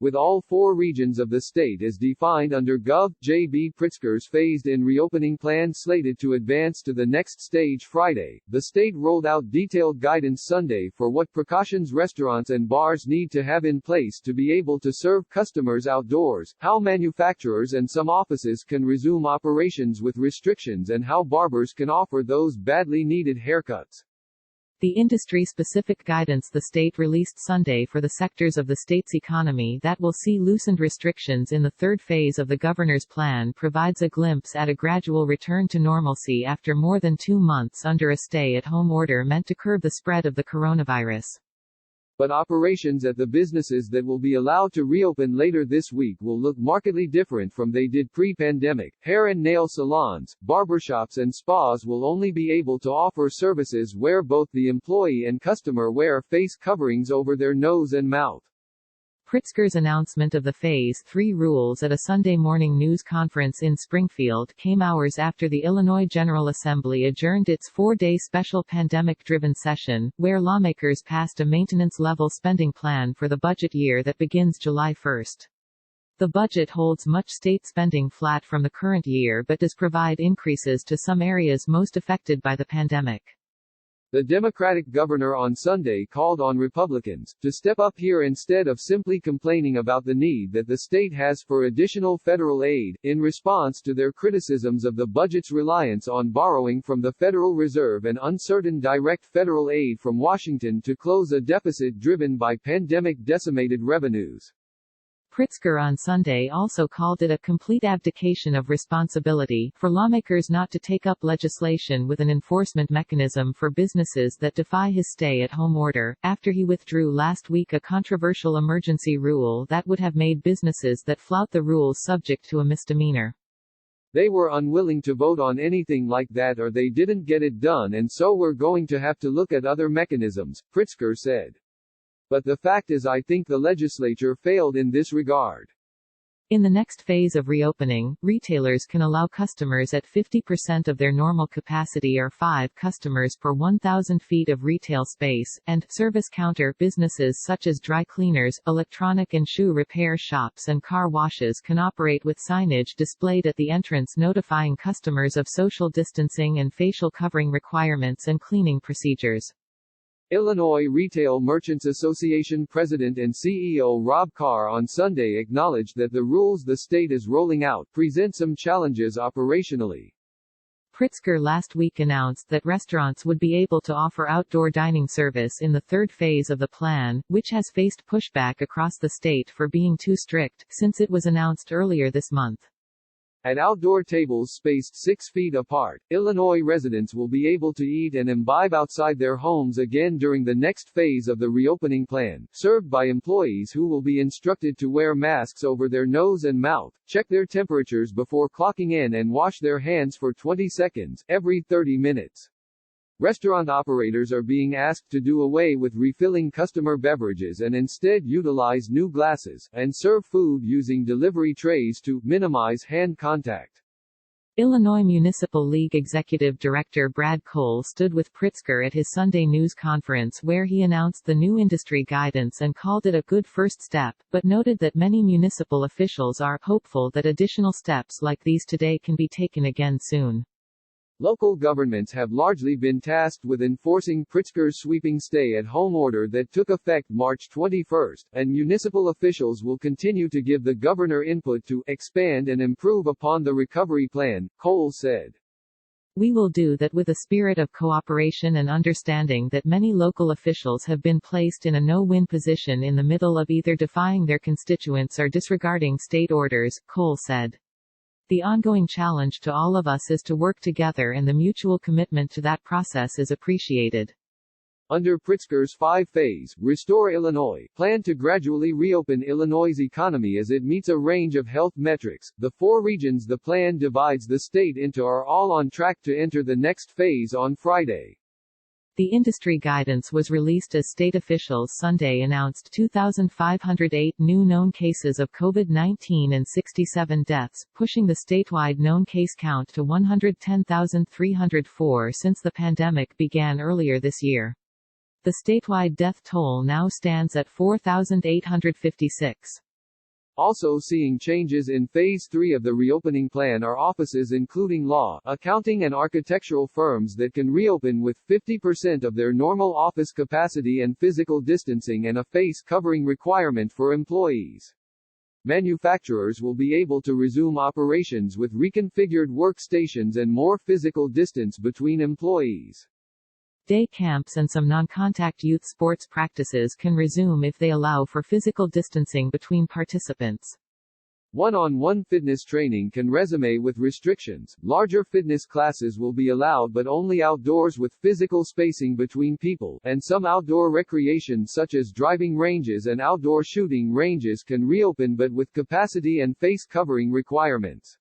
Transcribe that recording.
with all 4 regions of the state as defined under Gov. J.B. Pritzker's phased-in reopening plan slated to advance to the next stage Friday. The state rolled out detailed guidance Sunday for what precautions restaurants and bars need to have in place to be able to serve customers outdoors, how manufacturers and some offices can resume operations with restrictions, and how barbers can offer those badly needed haircuts. The industry-specific guidance the state released Sunday for the sectors of the state's economy that will see loosened restrictions in the third phase of the governor's plan provides a glimpse at a gradual return to normalcy after more than 2 months under a stay-at-home order meant to curb the spread of the coronavirus. But operations at the businesses that will be allowed to reopen later this week will look markedly different from they did pre-pandemic. Hair and nail salons, barbershops and spas will only be able to offer services where both the employee and customer wear face coverings over their nose and mouth. Pritzker's announcement of the Phase 3 rules at a Sunday morning news conference in Springfield came hours after the Illinois General Assembly adjourned its 4-day special pandemic-driven session, where lawmakers passed a maintenance-level spending plan for the budget year that begins July 1. The budget holds much state spending flat from the current year but does provide increases to some areas most affected by the pandemic. The Democratic governor on Sunday called on Republicans to step up here instead of simply complaining about the need that the state has for additional federal aid, in response to their criticisms of the budget's reliance on borrowing from the Federal Reserve and uncertain direct federal aid from Washington to close a deficit driven by pandemic-decimated revenues. Pritzker on Sunday also called it a complete abdication of responsibility for lawmakers not to take up legislation with an enforcement mechanism for businesses that defy his stay-at-home order, after he withdrew last week a controversial emergency rule that would have made businesses that flout the rules subject to a misdemeanor. They were unwilling to vote on anything like that, or they didn't get it done, and so we're going to have to look at other mechanisms, Pritzker said. But the fact is, I think the legislature failed in this regard. In the next phase of reopening, retailers can allow customers at 50% of their normal capacity or 5 customers per 1,000 feet of retail space, and service counter businesses such as dry cleaners, electronic and shoe repair shops and car washes can operate with signage displayed at the entrance notifying customers of social distancing and facial covering requirements and cleaning procedures. Illinois Retail Merchants Association President and CEO Rob Carr on Sunday acknowledged that the rules the state is rolling out present some challenges operationally. Pritzker last week announced that restaurants would be able to offer outdoor dining service in the third phase of the plan, which has faced pushback across the state for being too strict, since it was announced earlier this month. At outdoor tables spaced 6 feet apart, Illinois residents will be able to eat and imbibe outside their homes again during the next phase of the reopening plan, served by employees who will be instructed to wear masks over their nose and mouth, check their temperatures before clocking in, and wash their hands for 20 seconds, every 30 minutes. Restaurant operators are being asked to do away with refilling customer beverages and instead utilize new glasses, and serve food using delivery trays to minimize hand contact. Illinois Municipal League Executive Director Brad Cole stood with Pritzker at his Sunday news conference where he announced the new industry guidance and called it a good first step, but noted that many municipal officials are hopeful that additional steps like these today can be taken again soon. Local governments have largely been tasked with enforcing Pritzker's sweeping stay-at-home order that took effect March 21, and municipal officials will continue to give the governor input to expand and improve upon the recovery plan, Cole said. We will do that with a spirit of cooperation and understanding that many local officials have been placed in a no-win position in the middle of either defying their constituents or disregarding state orders, Cole said. The ongoing challenge to all of us is to work together, and the mutual commitment to that process is appreciated. Under Pritzker's 5-phase, Restore Illinois, plan to gradually reopen Illinois' economy as it meets a range of health metrics, the 4 regions the plan divides the state into are all on track to enter the next phase on Friday. The industry guidance was released as state officials Sunday announced 2,508 new known cases of COVID-19 and 67 deaths, pushing the statewide known case count to 110,304 since the pandemic began earlier this year. The statewide death toll now stands at 4,856. Also seeing changes in Phase 3 of the reopening plan are offices including law, accounting and architectural firms that can reopen with 50% of their normal office capacity and physical distancing and a face covering requirement for employees. Manufacturers will be able to resume operations with reconfigured workstations and more physical distance between employees. Day camps and some non-contact youth sports practices can resume if they allow for physical distancing between participants. One-on-one fitness training can resume with restrictions. Larger fitness classes will be allowed but only outdoors with physical spacing between people, and some outdoor recreation such as driving ranges and outdoor shooting ranges can reopen but with capacity and face covering requirements.